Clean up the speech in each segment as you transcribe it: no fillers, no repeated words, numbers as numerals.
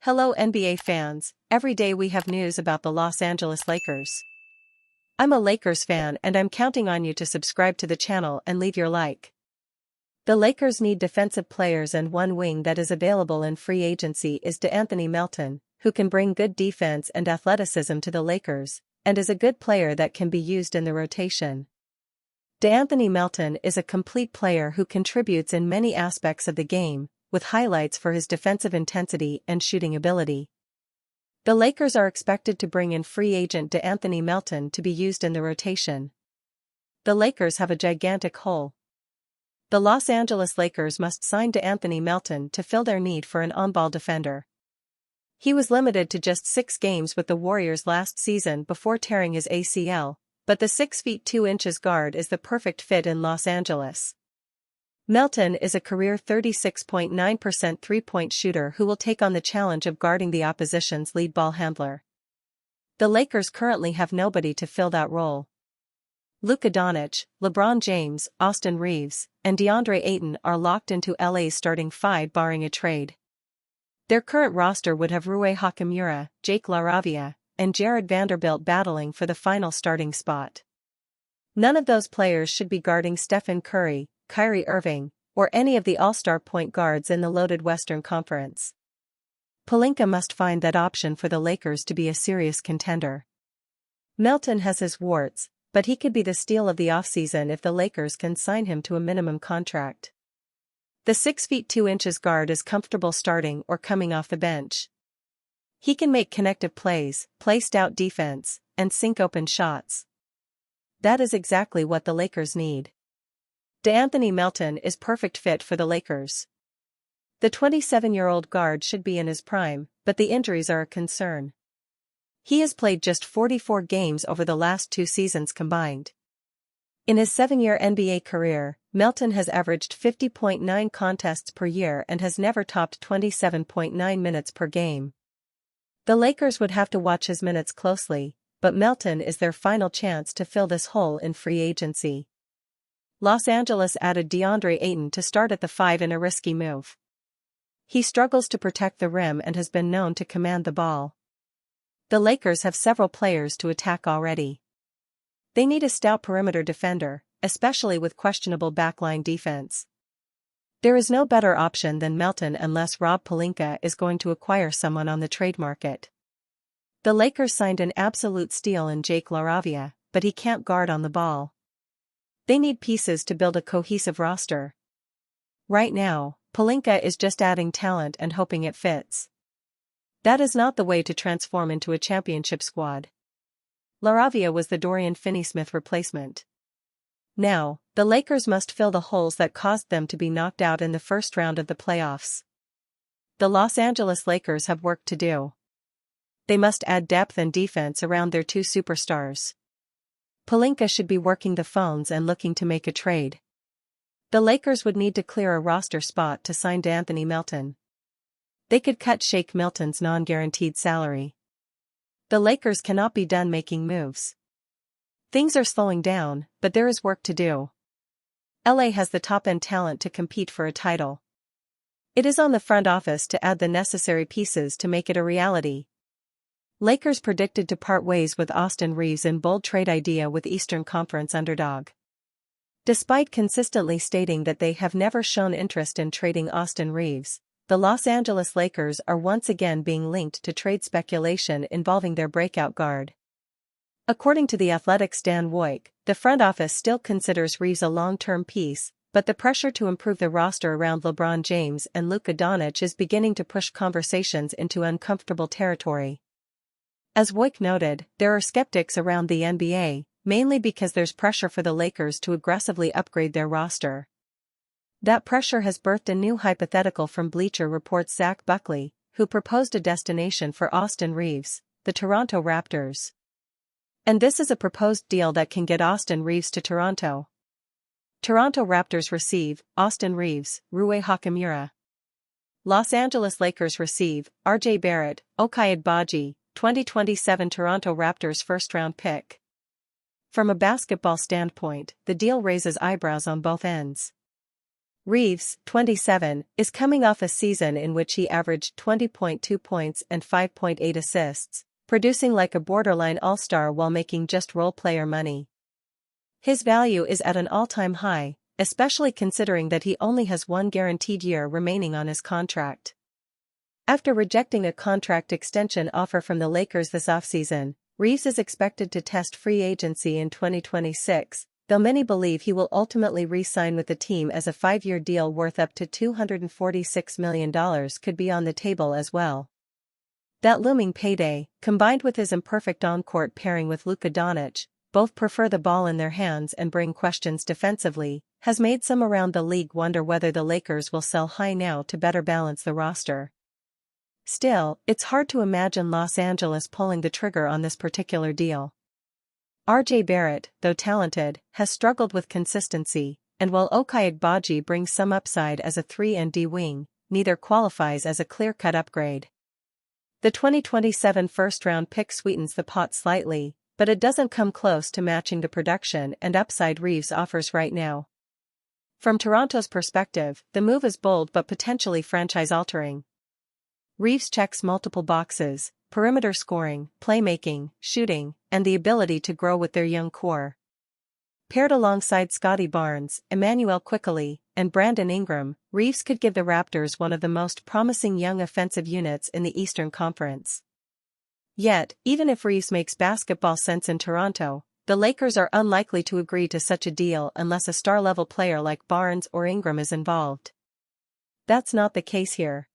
Hello NBA fans, every day we have news about the Los Angeles Lakers. I'm a Lakers fan and I'm counting on you to subscribe to the channel and leave your like. The Lakers need defensive players and one wing that is available in free agency is DeAnthony Melton, who can bring good defense and athleticism to the Lakers, and is a good player that can be used in the rotation. DeAnthony Melton is a complete player who contributes in many aspects of the game, with highlights for his defensive intensity and shooting ability. The Lakers are expected to bring in free agent DeAnthony Melton to be used in the rotation. The Lakers have a gigantic hole. The Los Angeles Lakers must sign DeAnthony Melton to fill their need for an on-ball defender. He was limited to just 6 games with the Warriors last season before tearing his ACL, but the 6 feet 2 inches guard is the perfect fit in Los Angeles. Melton is a career 36.9% three-point shooter who will take on the challenge of guarding the opposition's lead ball handler. The Lakers currently have nobody to fill that role. Luka Doncic, LeBron James, Austin Reaves, and DeAndre Ayton are locked into LA's starting 5 barring a trade. Their current roster would have Rui Hachimura, Jake LaRavia, and Jared Vanderbilt battling for the final starting spot. None of those players should be guarding Stephen Curry, Kyrie Irving, or any of the all-star point guards in the loaded Western Conference. Pelinka must find that option for the Lakers to be a serious contender. Melton has his warts, but he could be the steal of the offseason if the Lakers can sign him to a minimum contract. The 6 feet 2 inches guard is comfortable starting or coming off the bench. He can make connective plays, play stout defense, and sink open shots. That is exactly what the Lakers need. DeAnthony Melton is perfect fit for the Lakers. The 27-year-old guard should be in his prime, but the injuries are a concern. He has played just 44 games over the last 2 seasons combined. In his 7-year NBA career, Melton has averaged 50.9 contests per year and has never topped 27.9 minutes per game. The Lakers would have to watch his minutes closely, but Melton is their final chance to fill this hole in free agency. Los Angeles added DeAndre Ayton to start at the 5 in a risky move. He struggles to protect the rim and has been known to command the ball. The Lakers have several players to attack already. They need a stout perimeter defender, especially with questionable backline defense. There is no better option than Melton unless Rob Pelinka is going to acquire someone on the trade market. The Lakers signed an absolute steal in Jake LaRavia, but he can't guard on the ball. They need pieces to build a cohesive roster. Right now, Pelinka is just adding talent and hoping it fits. That is not the way to transform into a championship squad. LaRavia was the Dorian Finney-Smith replacement. Now, the Lakers must fill the holes that caused them to be knocked out in the first round of the playoffs. The Los Angeles Lakers have work to do. They must add depth and defense around their 2 superstars. Pelinka should be working the phones and looking to make a trade. The Lakers would need to clear a roster spot to sign DeAnthony Melton. They could cut Shake Milton's non-guaranteed salary. The Lakers cannot be done making moves. Things are slowing down, but there is work to do. LA has the top-end talent to compete for a title. It is on the front office to add the necessary pieces to make it a reality. Lakers predicted to part ways with Austin Reaves in bold trade idea with Eastern Conference underdog. Despite consistently stating that they have never shown interest in trading Austin Reaves, the Los Angeles Lakers are once again being linked to trade speculation involving their breakout guard. According to The Athletic's Dan Woik, the front office still considers Reaves a long-term piece, but the pressure to improve the roster around LeBron James and Luka Doncic is beginning to push conversations into uncomfortable territory. As Woik noted, there are skeptics around the NBA, mainly because there's pressure for the Lakers to aggressively upgrade their roster. That pressure has birthed a new hypothetical from Bleacher Report's Zach Buckley, who proposed a destination for Austin Reaves, the Toronto Raptors. And this is a proposed deal that can get Austin Reaves to Toronto. Toronto Raptors receive Austin Reaves, Rui Hachimura. Los Angeles Lakers receive RJ Barrett, Ochai Agbaji, 2027 Toronto Raptors first-round pick. From a basketball standpoint, the deal raises eyebrows on both ends. Reeves, 27, is coming off a season in which he averaged 20.2 points and 5.8 assists, producing like a borderline all-star while making just role player money. His value is at an all-time high, especially considering that he only has one guaranteed year remaining on his contract. After rejecting a contract extension offer from the Lakers this offseason, Reeves is expected to test free agency in 2026, though many believe he will ultimately re-sign with the team as a 5-year deal worth up to $246 million could be on the table as well. That looming payday, combined with his imperfect on-court pairing with Luka Doncic, both prefer the ball in their hands and bring questions defensively, has made some around the league wonder whether the Lakers will sell high now to better balance the roster. Still, it's hard to imagine Los Angeles pulling the trigger on this particular deal. RJ Barrett, though talented, has struggled with consistency, and while Ochai Agbaji brings some upside as a 3-and-D wing, neither qualifies as a clear-cut upgrade. The 2027 first-round pick sweetens the pot slightly, but it doesn't come close to matching the production and upside Reeves offers right now. From Toronto's perspective, the move is bold but potentially franchise-altering. Reeves checks multiple boxes: perimeter scoring, playmaking, shooting, and the ability to grow with their young core. Paired alongside Scottie Barnes, Emmanuel Quickley, and Brandon Ingram, Reeves could give the Raptors one of the most promising young offensive units in the Eastern Conference. Yet, even if Reeves makes basketball sense in Toronto, the Lakers are unlikely to agree to such a deal unless a star-level player like Barnes or Ingram is involved. That's not the case here.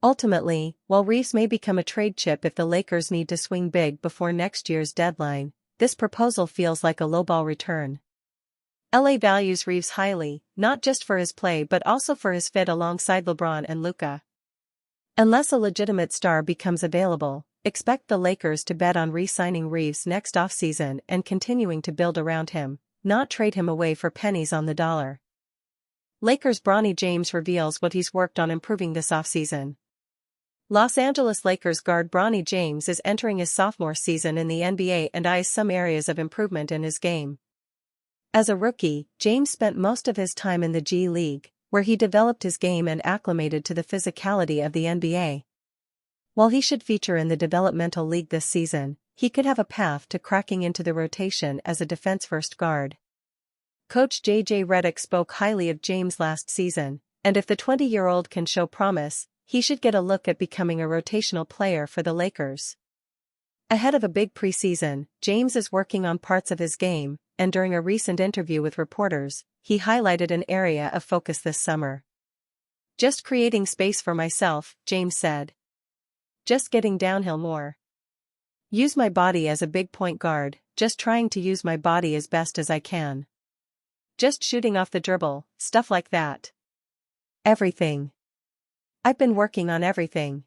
Ultimately, while Reeves may become a trade chip if the Lakers need to swing big before next year's deadline, this proposal feels like a lowball return. LA values Reeves highly, not just for his play but also for his fit alongside LeBron and Luka. Unless a legitimate star becomes available, expect the Lakers to bet on re-signing Reeves next offseason and continuing to build around him, not trade him away for pennies on the dollar. Lakers' Bronny James reveals what he's worked on improving this offseason. Los Angeles Lakers guard Bronny James is entering his sophomore season in the NBA and eyes some areas of improvement in his game. As a rookie, James spent most of his time in the G League, where he developed his game and acclimated to the physicality of the NBA. While he should feature in the developmental league this season, he could have a path to cracking into the rotation as a defense-first guard. Coach J.J. Redick spoke highly of James last season, and if the 20-year-old can show promise, he should get a look at becoming a rotational player for the Lakers. Ahead of a big preseason, James is working on parts of his game, and during a recent interview with reporters, he highlighted an area of focus this summer. "Just creating space for myself," James said. "Just getting downhill more. Use my body as a big point guard, just trying to use my body as best as I can. Just shooting off the dribble, stuff like that. Everything. I've been working on everything.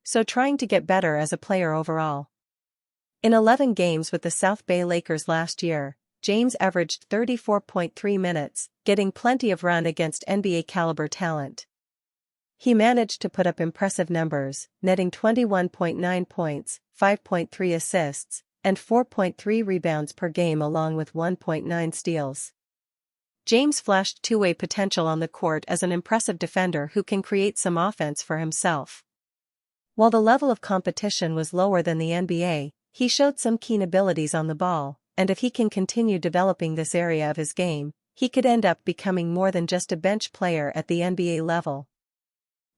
So trying to get better as a player overall." In 11 games with the South Bay Lakers last year, James averaged 34.3 minutes, getting plenty of run against NBA-caliber talent. He managed to put up impressive numbers, netting 21.9 points, 5.3 assists, and 4.3 rebounds per game along with 1.9 steals. James flashed two-way potential on the court as an impressive defender who can create some offense for himself. While the level of competition was lower than the NBA, he showed some keen abilities on the ball, and if he can continue developing this area of his game, he could end up becoming more than just a bench player at the NBA level.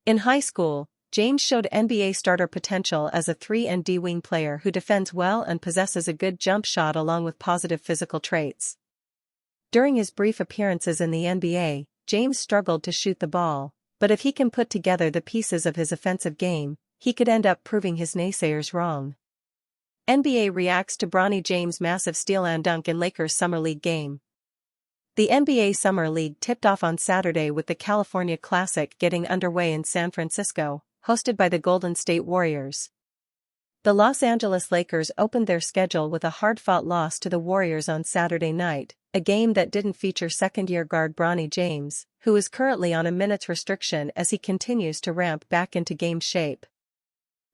In high school, James showed NBA starter potential as a 3-and-D wing player who defends well and possesses a good jump shot along with positive physical traits. During his brief appearances in the NBA, James struggled to shoot the ball, but if he can put together the pieces of his offensive game, he could end up proving his naysayers wrong. NBA reacts to Bronny James' massive steal and dunk in Lakers Summer League game. The NBA Summer League tipped off on Saturday with the California Classic getting underway in San Francisco, hosted by the Golden State Warriors. The Los Angeles Lakers opened their schedule with a hard-fought loss to the Warriors on Saturday night, a game that didn't feature second-year guard Bronny James, who is currently on a minutes restriction as he continues to ramp back into game shape.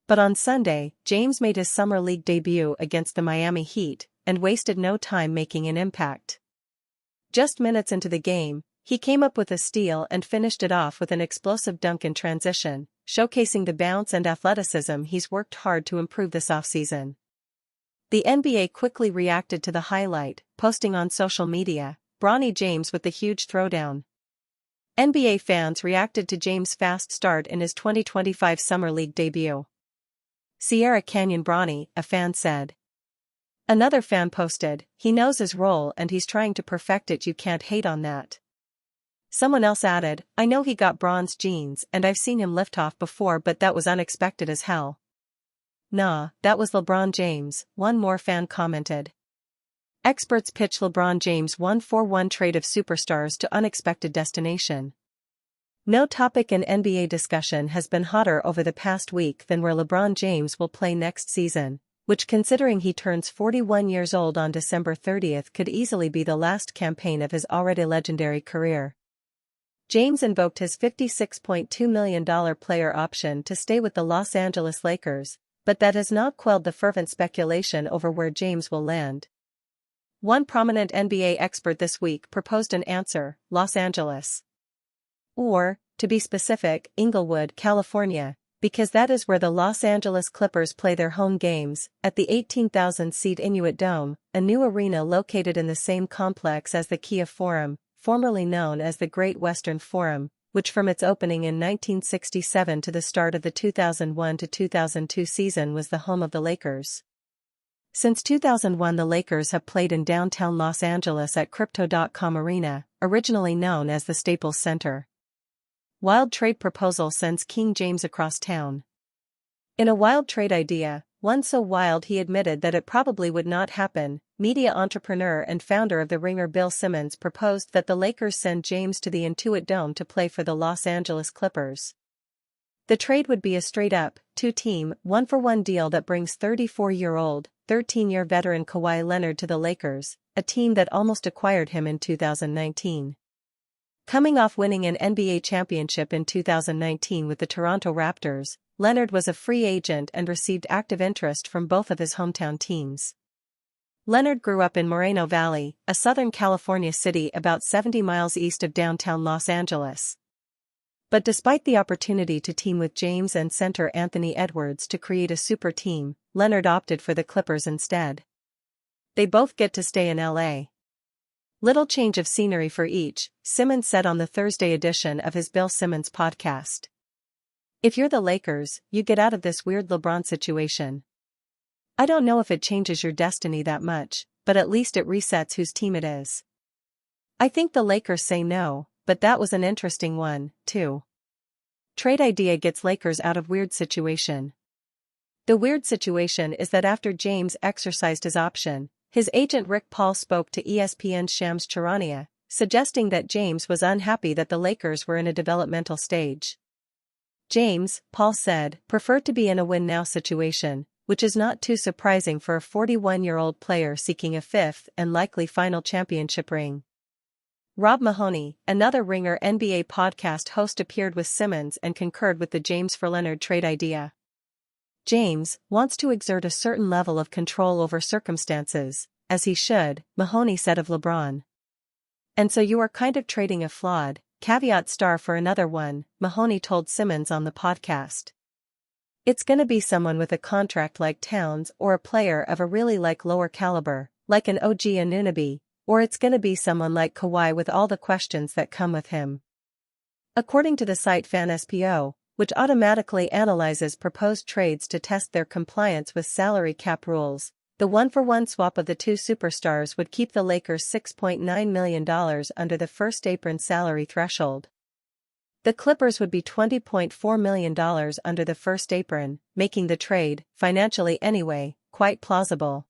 But on Sunday, James made his Summer League debut against the Miami Heat, and wasted no time making an impact. Just minutes into the game, He came up with a steal and finished it off with an explosive dunk in transition, showcasing the bounce and athleticism he's worked hard to improve this offseason. The NBA quickly reacted to the highlight, posting on social media, "Bronny James with the huge throwdown." NBA fans reacted to James' fast start in his 2025 Summer League debut. "Sierra Canyon Bronny," a fan said. Another fan posted, "He knows his role and he's trying to perfect it, you can't hate on that." Someone else added, "I know he got bronze jeans and I've seen him lift off before, but that was unexpected as hell." "Nah, that was LeBron James," one more fan commented. Experts pitch LeBron James 1-for-1 trade of superstars to unexpected destination. No topic in NBA discussion has been hotter over the past week than where LeBron James will play next season, which, considering he turns 41 years old on December 30th, could easily be the last campaign of his already legendary career. James invoked his $56.2 million player option to stay with the Los Angeles Lakers, but that has not quelled the fervent speculation over where James will land. One prominent NBA expert this week proposed an answer: Los Angeles. Or, to be specific, Inglewood, California, because that is where the Los Angeles Clippers play their home games, at the 18,000-seat Inuit Dome, a new arena located in the same complex as the Kia Forum, formerly known as the Great Western Forum, which from its opening in 1967 to the start of the 2001-2002 season was the home of the Lakers. Since 2001, the Lakers have played in downtown Los Angeles at Crypto.com Arena, originally known as the Staples Center. Wild trade proposal sends King James across town. In a wild trade idea, one so wild he admitted that it probably would not happen, media entrepreneur and founder of The Ringer Bill Simmons proposed that the Lakers send James to the Intuit Dome to play for the Los Angeles Clippers. The trade would be a straight-up, two-team, one-for-one deal that brings 34-year-old, 13-year veteran Kawhi Leonard to the Lakers, a team that almost acquired him in 2019. Coming off winning an NBA championship in 2019 with the Toronto Raptors, Leonard was a free agent and received active interest from both of his hometown teams. Leonard grew up in Moreno Valley, a Southern California city about 70 miles east of downtown Los Angeles. But despite the opportunity to team with James and center Anthony Edwards to create a super team, Leonard opted for the Clippers instead. They both get to stay in LA. Little change of scenery for each, Simmons said on the Thursday edition of his Bill Simmons podcast. "If you're the Lakers, you get out of this weird LeBron situation. I don't know if it changes your destiny that much, but at least it resets whose team it is. I think the Lakers say no, but that was an interesting one, too. Trade idea gets Lakers out of weird situation." The weird situation is that after James exercised his option, his agent Rick Paul spoke to ESPN's Shams Charania, suggesting that James was unhappy that the Lakers were in a developmental stage. James, Paul said, preferred to be in a win-now situation, which is not too surprising for a 41-year-old player seeking a fifth and likely final championship ring. Rob Mahoney, another Ringer NBA podcast host, appeared with Simmons and concurred with the James for Leonard trade idea. James wants to exert a certain level of control over circumstances, as he should, Mahoney said of LeBron. And so you are kind of trading a flawed, caveat star for another one, Mahoney told Simmons on the podcast. It's gonna be someone with a contract like Towns or a player of a really lower caliber, like an OG Anunoby, or it's gonna be someone like Kawhi with all the questions that come with him. According to the site FanSPO, which automatically analyzes proposed trades to test their compliance with salary cap rules, the one-for-one swap of the two superstars would keep the Lakers $6.9 million under the first apron salary threshold. The Clippers would be $20.4 million under the first apron, making the trade, financially anyway, quite plausible.